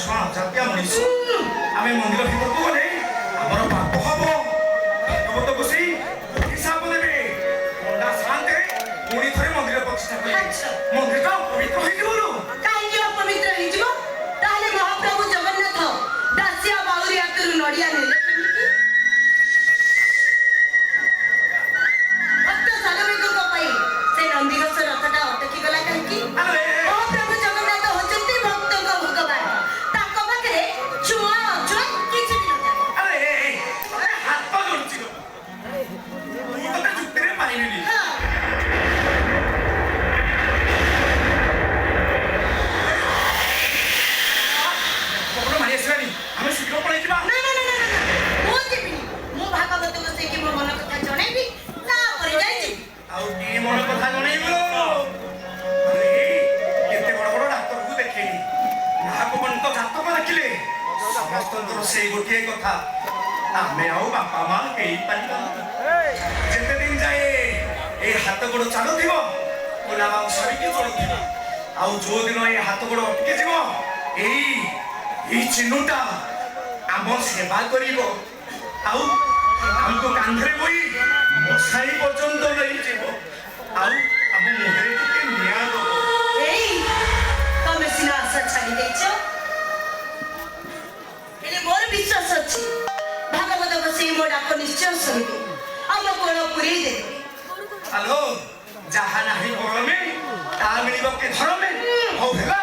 ଛୁଆ ଜାତୀୟ ମଣିଷ ଆମେ ମନ୍ଦିର ଭିତରକୁ ଗଲେ ଆମର ପାପ ହବ। ଭାଗବତ ବସେଇ ହିସାବ ଦେବେ ପଣ୍ଡା ଶାନ୍ତେ ପୁଣି ଥରେ ମନ୍ଦିର ପ୍ରତିଷ୍ଠା କରିବେ। ମନ୍ଦିର ପବିତ୍ର ହେଇଯିବରୁ କାହିଁକି ଅପବିତ୍ର ହେଇଯିବ? ତାହେଲେ ମହାପ୍ରଭୁ ଜଗନ୍ନାଥ ଦାସିଆ ବାଉରୀ ହାତରୁ ନଡ଼ିଆ ନେଲେ କେମିତି? ଭକ୍ତ ସାଲବେଗଙ୍କ ପାଇଁ ସେ ନନ୍ଦିଘୋଷ ରଥଟା ଅଟକି ଗଲା କାହିଁକି? ମହାପ୍ରଭୁ ଜଗନ୍ନାଥ ହଉଛନ୍ତି ଭକ୍ତଙ୍କ ଭଗବାନ। ତାଙ୍କ ପାଖରେ ଛୁଆ ଅଛୁଆ କିଛି ବି ନଥାଏ। ହାତ ଯୋଡୁଛି ମୁଁ ତତେ ଯୁକ୍ତିରେ ପାଇଲିନି। ଆମେ ଶୀଘ୍ର ପଳେଇଯିବା। ମୁଁ ଯିବିନି। ମୁଁ ଭାଗବତ ବସେଇକି ମୋ ମନ କଥା ଜଣେଇବି, ତାପରେ ଯାଇ ଯିବି। ଆଉ କିଏ ମନ କଥା ଜଣେଇବ? କେତେ ବଡ ବଡ ଡାକ୍ତରକୁ ଦେଖେଇଲି, କାହାକୁ ପର୍ଯ୍ୟନ୍ତ ଜାତକ ଦେଖିଲେ ସମସ୍ତଙ୍କର ସେଇ ଗୋଟିଏ କଥା, ଆମେ ଆଉ ବାପା ମା ହେଇପାରିବା। ଯେତେ ଦିନ ଯାଏ ଏଇ ହାତ ଗୋଡ ଚାଲୁଥିବ କୋଲା ମାଂସ ହେଇକି ଚଳୁଥିବ, ଆଉ ଯୋଉ ଦିନ ଏଇ ହାତ ଗୋଡ ଅଟକି ଯିବ ଏଇ ଚିହ୍ନଟା ଆମ ସେବା କରିବ, ଆଉ ଆମକୁ କାନ୍ଧରେ ବୋଇ ମଶାଇ ପର୍ଯ୍ୟନ୍ତ ନେଇଯିବ, ଆଉ ଆମ ମୁହଁରେ ଟିକେ ନିଆଁ ଦବ। ତମେ ସିନା ଆଶା ଛାଡି ଦେଇଛ, ହେଲେ ମୋର ବିଶ୍ୱାସ ଅଛି ଭାଗବତ ବସେଇ ମୋ ଡାକ ନିଶ୍ଚୟ ଶୁଣିବେ, ଆମ କୋଳ ପୁରେଇ ଦେବେ। ଆଲୋ ଯାହା ନାହିଁ କରମେ ତାହା ମିଳିବ କେ ଧରମେ। ହଉ ହେଲା,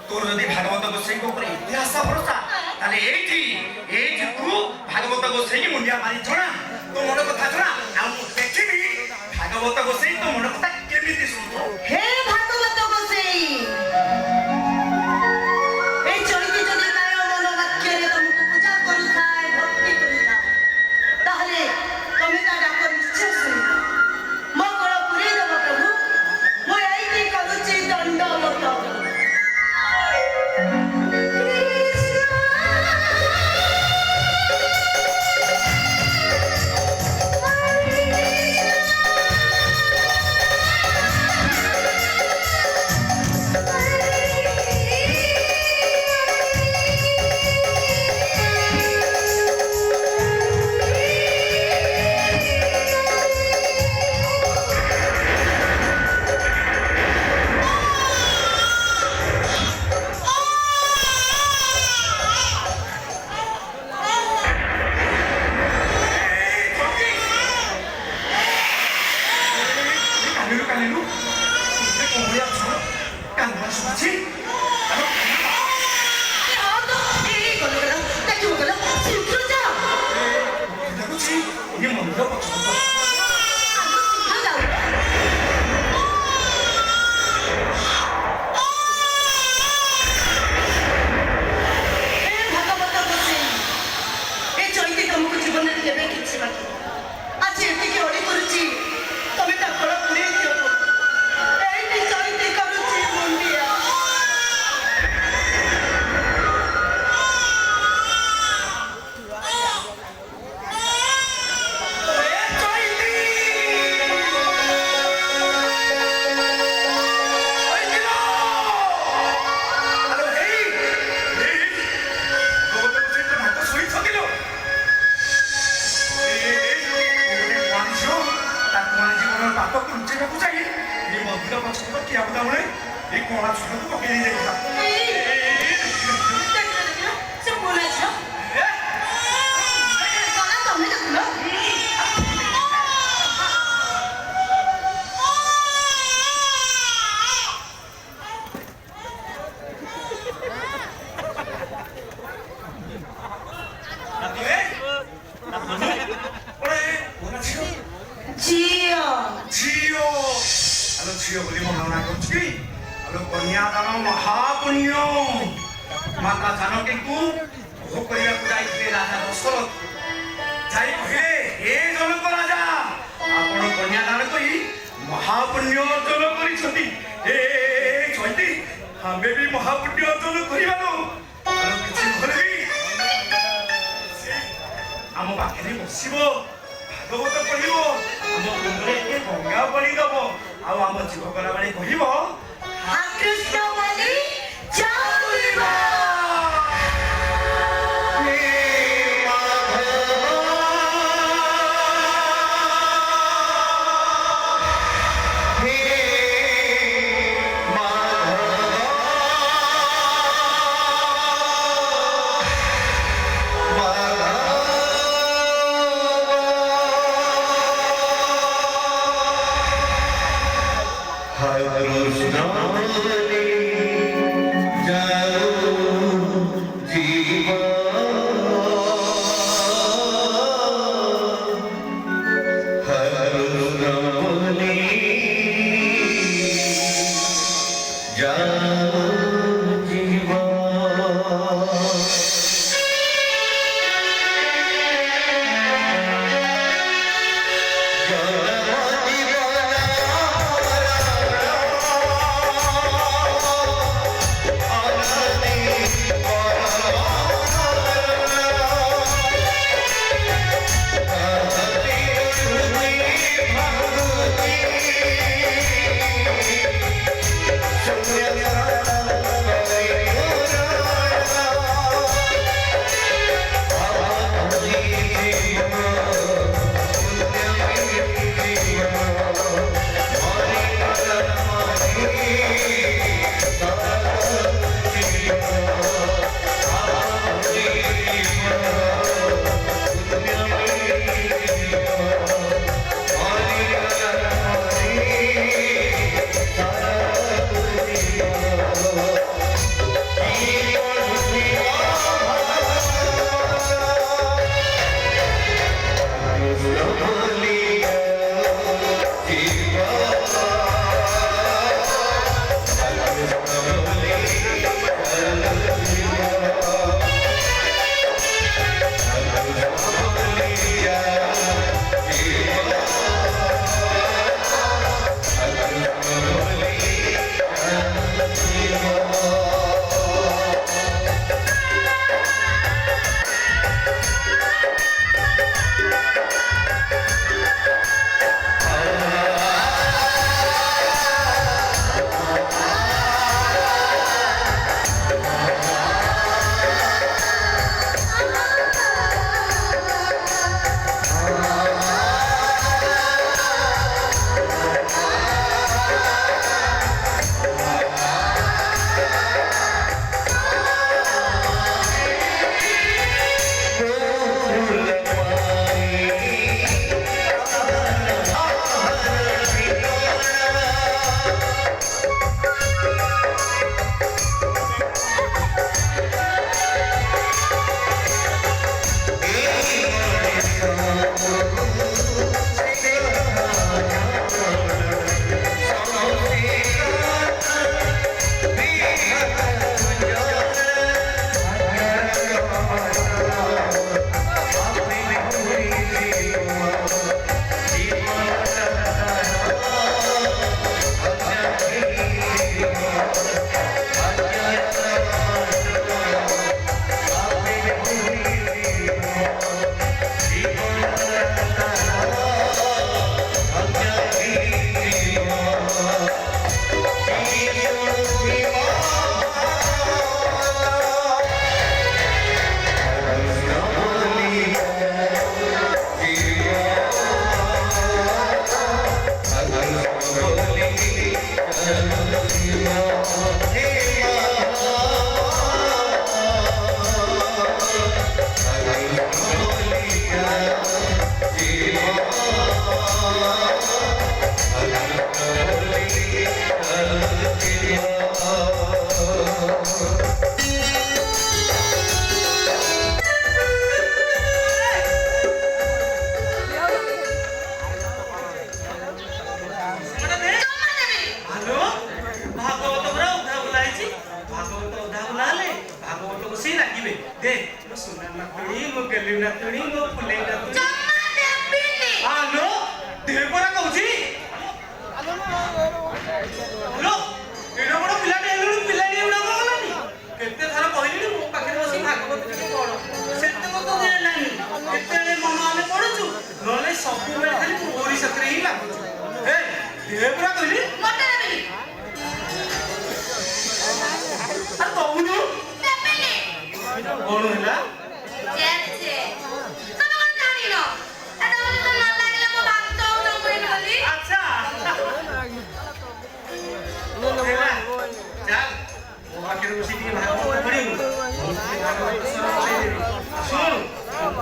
ତୋର ଯଦି ଭାଗବତ ଗୋସାଇଙ୍କ ଉପରେ ଏତେ ଆଶା ଭରସା, ତାହେଲେ ଏଇଠି ତୁ ଭାଗବତ ଗୋସାଇକି ମୁଣ୍ଡିଆ ମାରି ଜଣା, ତୋ ମନ କଥା ଜଣା, ଆଉ ମୁଁ ଦେଖିବି ଭାଗବତ ଗୋସାଇ ତୋ ମନ କଥା କେମିତି ଶୁଣୁଛ। ହେ ଭାଗବତ ଗୋସାଇ, ଏ ଚଳିତ ଯଦି କାୟ ମନ ବାକ୍ୟରେ ତମକୁ ପୂଜା କରୁଥାଏ, ଭକ୍ତି କରୁଥାଏ, ତାହେଲେ ତମେ ତା ଡାକ ନିଶ୍ଚୟ ଶୁଣିବ। ମୋ କୋଳ ପୁରେଇ ଦେବ ପ୍ରଭୁ, ମୁଁ ଏଇଠି କରୁଛି ଦଣ୍ଡବତ। ଝିଅ ବୋଲି ମନନା କରୁଛି। କନ୍ୟାଦାନ ମହାପୁଣ୍ୟ। ମାତା ଜାନକୀଙ୍କୁ ଭୋଗ କରିବାକୁ ଯାଇଥିଲେ ରାଜା ଦଶରଥ। ଯାଇ କହିଲେ, ହେ ଜନକ ରାଜା, ଆପଣ କନ୍ୟାଦାନ କରି ମହାପୁଣ୍ୟ ଅର୍ଜନ କରିଛନ୍ତି। ଚୈତି ଆମେ ବି ମହାପୁଣ୍ୟ ଅର୍ଜନ କରିବାରୁ କିଛି ଘରେ ବି ଆମ ପାଖରେ ବସିବ, ଭାଗବତ ପଢିବ, ଆମ ମୁଣ୍ଡରେ ଟିକେ ଗଙ୍ଗା ପାଣି ଦବ, ଆଉ ଆମ ଜୀବ ଗଲା ବେଳେ କହିବ Krishna harus namani jauh jiwa harus namani jauh jiwa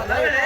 Dale,